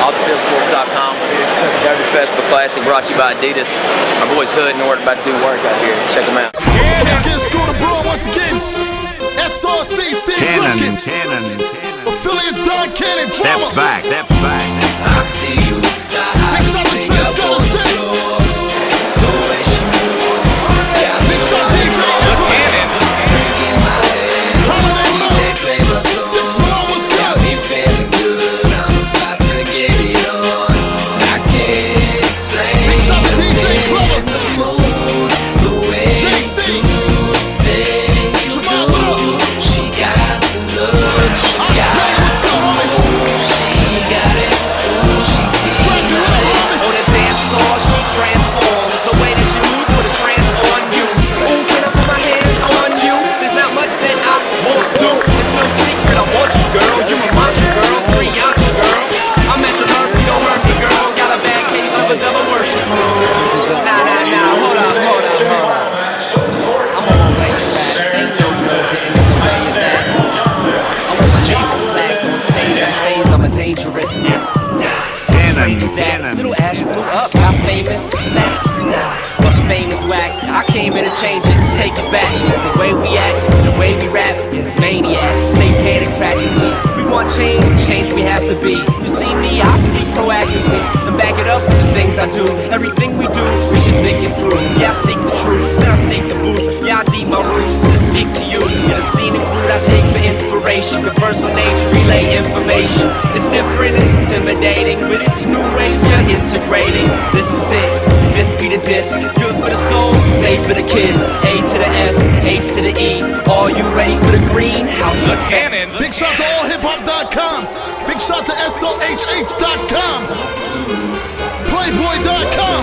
offthefieldsports.com. Derby Festival Classic brought to you by Adidas. Our boys Hood and Orton about to do work out here. Check them out. Again, school to brawl once again. SRC, Steve Cannon. Affiliates, Don Cannon, drama. Step back. I see you. Big shot to Trendsetter 6. The way she moves. Big shot DJ Infamous. Drinking my head. Holiday DJ play my song. Sticks Malone was Got good. me feeling good. I'm about to get it on. I can't explain. Big shot to DJ In Glover. the mood. The way JC. you do things you Jamal, what up? do. She got the look. She I'm got staying, what's good, homie? She got it. She Scrappy, did what up, it. homie? On the dance floor, she transforms. The way that she moves, put a trance on you. Ooh, can I put my hands on you? There's not much that I won't do. It's no secret, I want you, girl. You a mantra, girl. Sriyatra, girl. I'm at your mercy, don't hurt me, girl. Got a bad case of a devil worship. Nah, hold up. I'm on my way of that. Ain't no girl getting in the way of that. I want my name on flags on stage. I phased, I'm a dangerous. Strange as that little ash blew up, got famous fast. But fame is whack. I came in to change it, take it back. It's the way we act, and the way we rap is maniac, satanic practically. We want change, the change we have to be. You see me, I speak proactively and back it up with the things I do. Everything we do, we should think it through. Yeah, I seek the truth, then I seek the booth. Yeah, I deep my roots to speak to you. In a scenic route I take for inspiration. Converse with nature, relay information. It's different, it's intimidating, but it's new ways we're integrating. This is it, this be the disc. Good for the soul, safe for the kids. A to the S, H to the E. Are you ready for the green house of cannon? Big shout to allhiphop.com. Big shout to SOHH.com. Playboy.com.